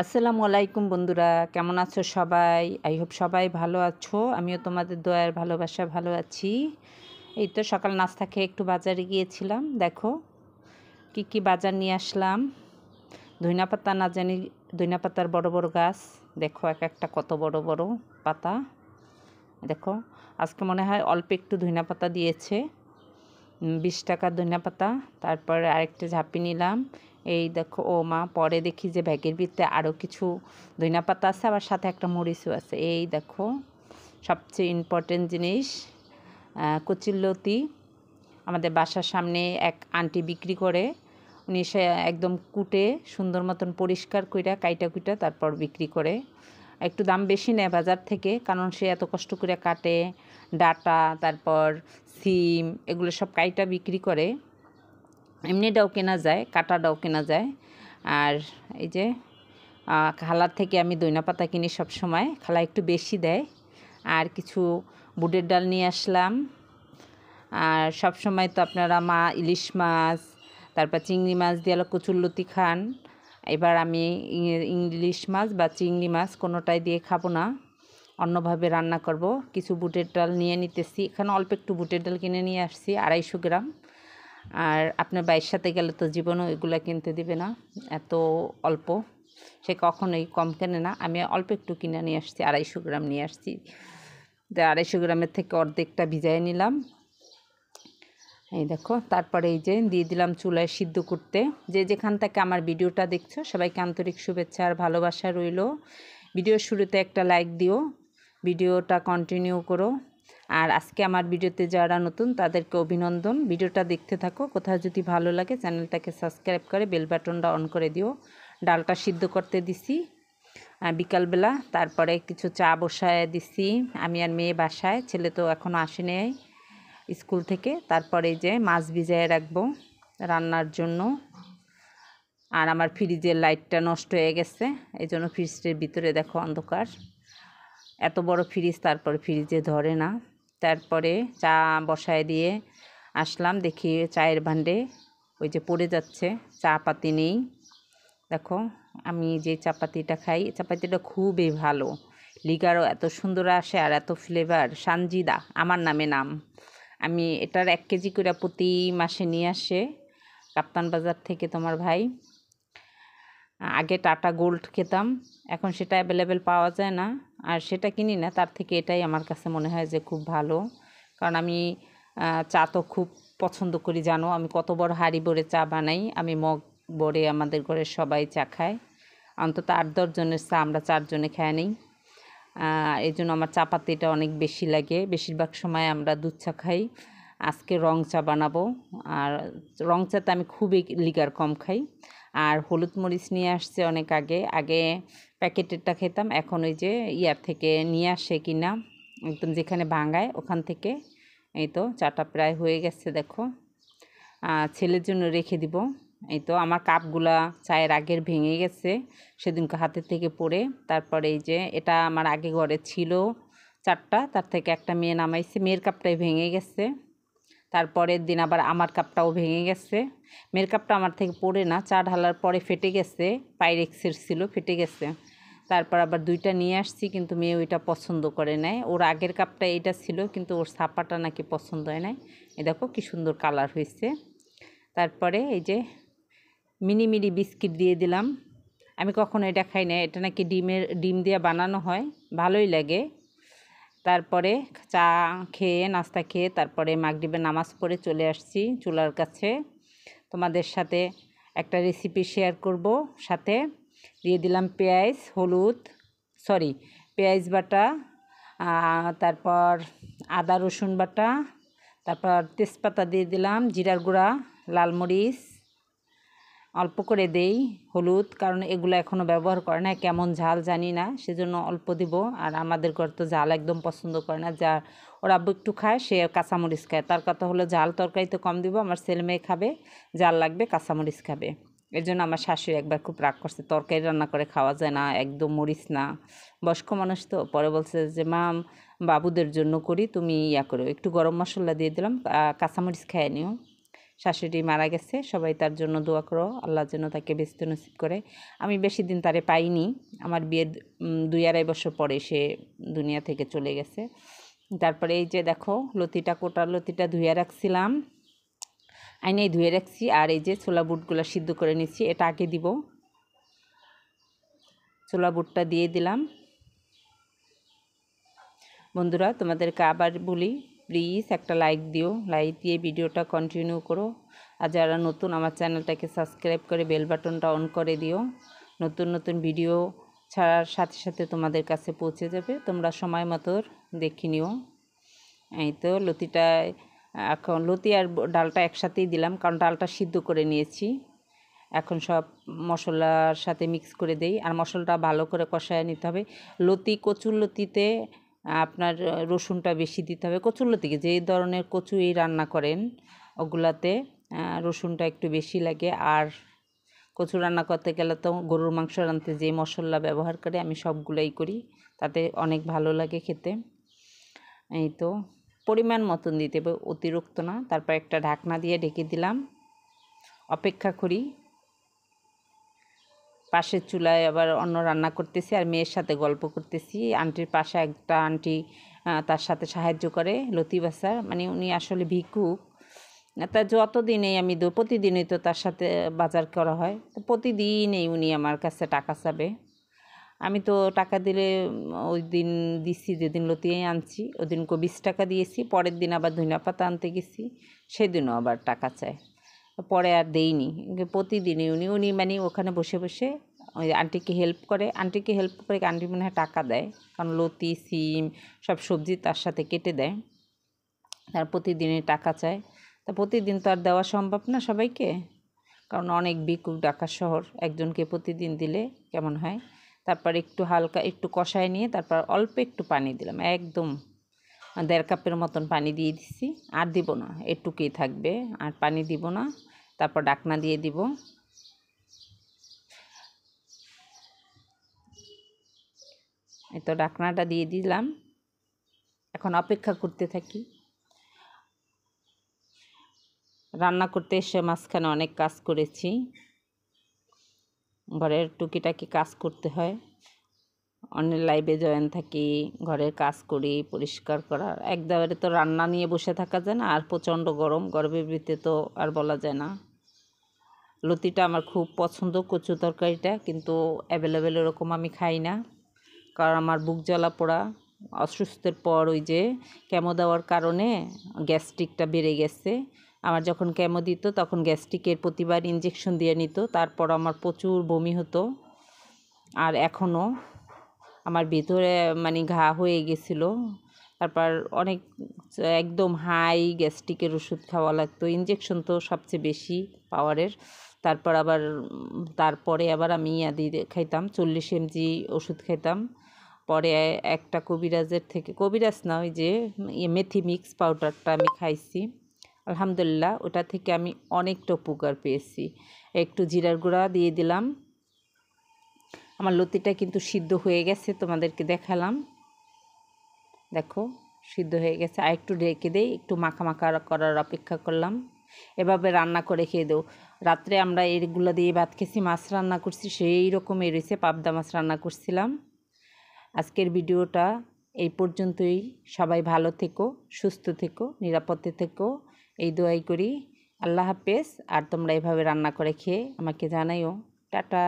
আসসালামু আলাইকুম বন্ধুরা, কেমন আছো সবাই? আই হোপ সবাই ভালো আছো। আমিও তোমাদের দোয়ার ভালোবাসায় ভালো আছি। এই তো সকাল নাস্তা খেয়ে একটু বাজারে গিয়েছিলাম। দেখো কি বাজার নিয়ে আসলাম। ধইনাপাতা না জানি, ধইনাপাতার বড় বড় গাছ। দেখো এক একটা কত বড় বড় পাতা। দেখো আজকে মনে হয় অল্প একটু ধইনাপাতা দিয়েছে। 20 টাকার ধইনাপাতা। তারপরে আরেকটা ঝাঁপি নিলাম। এই দেখো ও মা, পরে দেখি যে ব্যাগের ভিতরে আরও কিছু ধইনাপাতা আছে, আবার সাথে একটা মরিচও আছে। এই দেখো সবচেয়ে ইম্পর্টেন্ট জিনিস, কচুরলতি। আমাদের বাসার সামনে এক আন্টি বিক্রি করে। উনি সে একদম কুটে সুন্দর মতন পরিষ্কার কইরা কাইটা কুইটা তারপর বিক্রি করে। একটু দাম বেশি নেয় বাজার থেকে, কারণ সে এত কষ্ট করে কাটে। ডাটা, তারপর সিম, এগুলো সব কাইটা বিক্রি করে। এমনিটাও কেনা যায়, কাটাটাও কেনা যায়। আর এই যে খালার থেকে আমি ধইনাপাতা কিনি সব সময়, খালা একটু বেশি দেয়। আর কিছু বুটের ডাল নিয়ে আসলাম। আর সব সময় তো আপনারা মা ইলিশ মাছ, তারপর চিংড়ি মাছ দিয়ে কচুরলতি খান। এবার আমি ইলিশ মাছ বা চিংড়ি মাছ কোনোটাই দিয়ে খাবো না, অন্যভাবে রান্না করব। কিছু বুটের ডাল নিয়ে নিতেছি। এখানে অল্প একটু বুটের ডাল কিনে নিয়ে আসছি, 250 গ্রাম। আর আপনার বাইয়ের সাথে গেলে তো জীবনও এগুলো কিনতে দিবে না, এত অল্প। সে কখনোই কম কেনে না। আমি অল্প একটু কিনে নিয়ে আসছি, 250 গ্রাম নিয়ে আসছি। 250 গ্রামের থেকে অর্ধেকটা ভিজাই নিলাম। এই দেখো, তারপরে এই যে দিয়ে দিলাম চুলায় সিদ্ধ করতে। যে যেখান থেকে আমার ভিডিওটা দেখছো সবাইকে আন্তরিক শুভেচ্ছা আর ভালোবাসা রইল। ভিডিওর শুরুতে একটা লাইক দিও, ভিডিওটা কন্টিনিউ করো। আর আজকে আমার ভিডিওতে যারা নতুন তাদেরকে অভিনন্দন। ভিডিওটা দেখতে থাকো, কোথাও যদি ভালো লাগে চ্যানেলটাকে সাবস্ক্রাইব করে বেল বাটনটা অন করে দিও। ডালটা সিদ্ধ করতে দিছি বিকালবেলা। তারপরে কিছু চা বসায় দিছি। আমি আর মেয়ে বাসায়, ছেলে তো এখনও আসেনি স্কুল থেকে। তারপরে এই যে মাছ ভিজায় রাখবো রান্নার জন্য। আর আমার ফ্রিজের লাইটটা নষ্ট হয়ে গেছে, এই জন্য ফ্রিজের ভিতরে দেখো অন্ধকার। এত বড় ফ্রিজ, তারপরে ফ্রিজে ধরে না। তারপরে চা বসায় দিয়ে আসলাম, দেখি চায়ের ভান্ডে ওই যে পড়ে যাচ্ছে, চা পাতি নেই। দেখো আমি যে চাপাতিটা খাই, চাপাতিটা খুবই ভালো, লিগারও এত সুন্দর আসে আর এত ফ্লেভার। সানজিদা আমার নাম। আমি এটার 1 কেজি করে প্রতি মাসে নিয়ে আসে কাপ্তান বাজার থেকে তোমার ভাই। আগে টাটা গোল্ড খেতাম, এখন সেটা অ্যাভেলেবেল পাওয়া যায় না, আর সেটা কিনি না। তার থেকে এটাই আমার কাছে মনে হয় যে খুব ভালো। কারণ আমি চা তো খুব পছন্দ করি, জানো আমি কত বড় হাঁড়ি ভরে চা বানাই। আমি মগ ভরে আমাদের ঘরে সবাই চা খায়, অন্তত 8-10 জনের চা আমরা 4 জনে খেয়ে নিই। এই জন্য আমার চা পাতিটা অনেক বেশি লাগে। বেশিরভাগ সময় আমরা দুধ চা খাই। আজকে রং চা বানাবো। আর রং চাতে আমি খুবই লিগার কম খাই। আর হলুদ মরিচ নিয়ে আসছে অনেক আগে প্যাকেটেরটা খেতাম, এখন ওই যে ইয়ার থেকে নিয়ে আসে কিনা, একদম যেখানে ভাঙায় ওখান থেকে। এই তো চাটা প্রায় হয়ে গেছে, দেখো ছেলের জন্য রেখে দিব। এই তো আমার কাপগুলা চায়ের আগের ভেঙে গেছে সেদিনকে হাতের থেকে পড়ে। তারপরে এই যে এটা আমার আগে ঘরে ছিল 4টা, তার থেকে একটা মেয়ে নামাইছে, মেয়ের কাপটাই ভেঙে গেছে। তারপরের দিন আবার আমার কাপটাও ভেঙে গেছে। মেয়ের কাপটা আমার থেকে পড়ে না, চা ঢালার পরে ফেটে গেছে, পাইরেক্সের ছিল, ফেটে গেছে। তারপর আবার 2টা নিয়ে আসছি, কিন্তু মেয়ে ওইটা পছন্দ করে নাই। ওর আগের কাপটা এইটা ছিল, কিন্তু ওর ছাপাটা নাকি পছন্দ হয় নাই। এই দেখো কি সুন্দর কালার হয়েছে। তারপরে এই যে মিনি বিস্কিট দিয়ে দিলাম। আমি কখনো এটা খাই না, এটা নাকি ডিম দিয়ে বানানো হয়, ভালোই লাগে। তারপরে চা খেয়ে নাস্তা খেয়ে তারপরে মাগরিবের নামাজ পড়ে চলে আসছি চুলার কাছে। তোমাদের সাথে একটা রেসিপি শেয়ার করব। সাথে দিয়ে দিলাম পেঁয়াজ, হলুদ, পেঁয়াজ বাটা, তারপর আদা রসুন বাটা, তারপর তেজপাতা দিয়ে দিলাম, জিরার গুঁড়া, লাল মরিচ অল্প করে দেই, হলুদ, কারণ এগুলো এখনও ব্যবহার করে না, কেমন ঝাল জানি না, সেজন্য অল্প দিব। আর আমাদের ঘর তো ঝাল একদম পছন্দ করে না, যা ওর আব্বু একটু খায়, সে কাঁচামরিচ খায়। তার কথা হলো ঝাল তরকারিতে কম দিব, আমার ছেলে মেয়ে খাবে, ঝাল লাগবে, কাঁচামরিচ খাবে। এর জন্য আমার শাশুড়ি একবার খুব রাগ করছে, তরকারি রান্না করে খাওয়া যায় না, একদম মরিচ না। বয়স্ক মানুষ তো, পরে বলছে যে মা বাবুদের জন্য করি, তুমি করো, একটু গরম মশলা দিয়ে দিলাম, কাঁচামরিচ খেয়ে নিও। শাশুড়ি মারা গেছে, সবাই তার জন্য দোয়া করো, আল্লাহ যেন তাকে বেঁচতে নসিব করে। আমি বেশি দিন তারে পাইনি, আমার বিয়ের 2-2.5 বছর পরে সে দুনিয়া থেকে চলে গেছে। তারপরে এই যে দেখো লতিটা, কোটার লতিটা ধুয়ে রাখছিলাম, আইনেই ধুয়ে রাখছি। আর এই যে ছোলা বুটগুলো সিদ্ধ করে নিচ্ছি, এটা আগে দিব। ছোলা বুটটা দিয়ে দিলাম। বন্ধুরা তোমাদেরকে আবার বলি, প্লিজ একটা লাইক দিও, লাইক দিয়ে ভিডিওটা কন্টিনিউ করো। আর যারা নতুন আমার চ্যানেলটাকে সাবস্ক্রাইব করে বেল বাটনটা অন করে দিও, নতুন নতুন ভিডিও ছাড়ার সাথে সাথে তোমাদের কাছে পৌঁছে যাবে, তোমরা সময় মতো দেখে নিও। এই তো লতিটায় এখন লতি আর ডালটা একসাথেই দিলাম, কারণ ডালটা সিদ্ধ করে নিয়েছি। এখন সব মশলার সাথে মিক্স করে দেই, আর মশলাটা ভালো করে কষায় নিতে হবে। লতি, কচুর লতিতে আপনার রসুনটা বেশি দিতে হবে। কচুর লতিকে যে ধরনের কচুই রান্না করেন ওগুলাতে রসুনটা একটু বেশি লাগে। আর কচু রান্না করতে গেলে তো গরুর মাংস রাঁধতে যে মশলা ব্যবহার করে আমি সবগুলাই করি, তাতে অনেক ভালো লাগে খেতে। এই তো পরিমাণ মতন দিতে হবে, অতিরিক্ত না। তারপর একটা ঢাকনা দিয়ে ঢেকে দিলাম, অপেক্ষা করি। পাশের চুলায় আবার অন্য রান্না করতেছি আর মেয়ের সাথে গল্প করতেছি। আন্টির পাশে একটা আন্টি তার সাথে সাহায্য করে লতি বাসার, মানে উনি আসলে ভিক্ষুক। তা যতদিনেই আমি প্রতিদিনই তো তার সাথে বাজার করা হয়, তো প্রতিদিনই উনি আমার কাছে টাকা চাবে। আমি তো টাকা দিলে ওই দিন দিছি, যেদিন লতি আনছি ওদিন 20 টাকা দিয়েছি, পরের দিন আবার ধনিয়া পাতা আনতে গেছি, সেদিনও আবার টাকা চায়। পরে আর দেইনি, প্রতিদিনই উনি মানে ওখানে বসে বসে ওই আন্টিকে হেল্প করে। আন্টি মনে হয় টাকা দেয়, কারণ লতি, সিম সব সবজি তার সাথে কেটে দেয়। তার প্রতিদিনই টাকা চায়। তা প্রতিদিন তো আর দেওয়া সম্ভব না সবাইকে, কারণ অনেক ভিক্ষুক ঢাকা শহর, একজনকে প্রতিদিন দিলে কেমন হয়। তারপর একটু হালকা একটু কষায় নিয়ে তারপর অল্প একটু পানি দিলাম, একদম 1.5 কাপের মতন পানি দিয়ে দিচ্ছি। আর দিব না, এটুকুই থাকবে, আর পানি দিব না। তারপর ঢাকনা দিয়ে দিব। এই তো ঢাকনাটা দিয়ে দিলাম, এখন অপেক্ষা করতে থাকি। রান্না করতে এসে মাঝখানে অনেক কাজ করেছি, ঘরের টুকিটাকি কাজ করতে হয়। অনেক লাইভে জয়েন থাকি, ঘরের কাজ করি, পরিষ্কার করা, একবারে তো রান্না নিয়ে বসে থাকা যায় না। আর প্রচণ্ড গরম, গরমের ভিতরে তো আর বলা যায় না। লতিটা আমার খুব পছন্দ, কচু তরকারিটা, কিন্তু অ্যাভেলেবেল ওরকম আমি খাই না, কারণ আমার বুক জ্বালা পোড়া। অসুস্থের পর ওই যে কেমো দেওয়ার কারণে গ্যাস্ট্রিকটা বেড়ে গেছে। আমার যখন কেমো দিত তখন গ্যাস্ট্রিকের প্রতিবার ইঞ্জেকশন দিয়ে নিত, তারপর আমার প্রচুর বমি হতো। আর এখনও আমার ভিতরে মানে ঘা হয়ে গেছিলো। তারপর অনেক একদম হাই গ্যাস্ট্রিকের ওষুধ খাওয়া লাগতো, ইঞ্জেকশন তো সবচেয়ে বেশি পাওয়ারের। তারপরে আবার আমি খাইতাম 40 mg ওষুধ খাইতাম। পরে একটা কবিরাজের থেকে, কবিরাজ না, ওই যে মেথি মিক্স পাউডারটা আমি খাইছি, আলহামদুলিল্লাহ ওটা থেকে আমি অনেকটা উপকার পেয়েছি। একটু জিরার গুঁড়া দিয়ে দিলাম। আমার লতিটা কিন্তু সিদ্ধ হয়ে গেছে, তোমাদেরকে দেখালাম, দেখো সিদ্ধ হয়ে গেছে। আর একটু ঢেকে দেই, একটু মাখা মাখা করার অপেক্ষা করলাম। এভাবে রান্না করে খেয়ে দেও। রাত্রে আমরা এগুলো দিয়ে ভাত খেয়েছি, মাছ রান্না করছি সেই রকমই রয়েছে, পাবদা মাছ রান্না করছিলাম। আজকের ভিডিওটা এই পর্যন্তই। সবাই ভালো থেকো, সুস্থ থেকো, নিরাপদে থেকো, এই দোয়াই করি। আল্লাহ হাফেজ। আর তোমরা এভাবে রান্না করে খেয়ে আমাকে জানাইও। টাটা।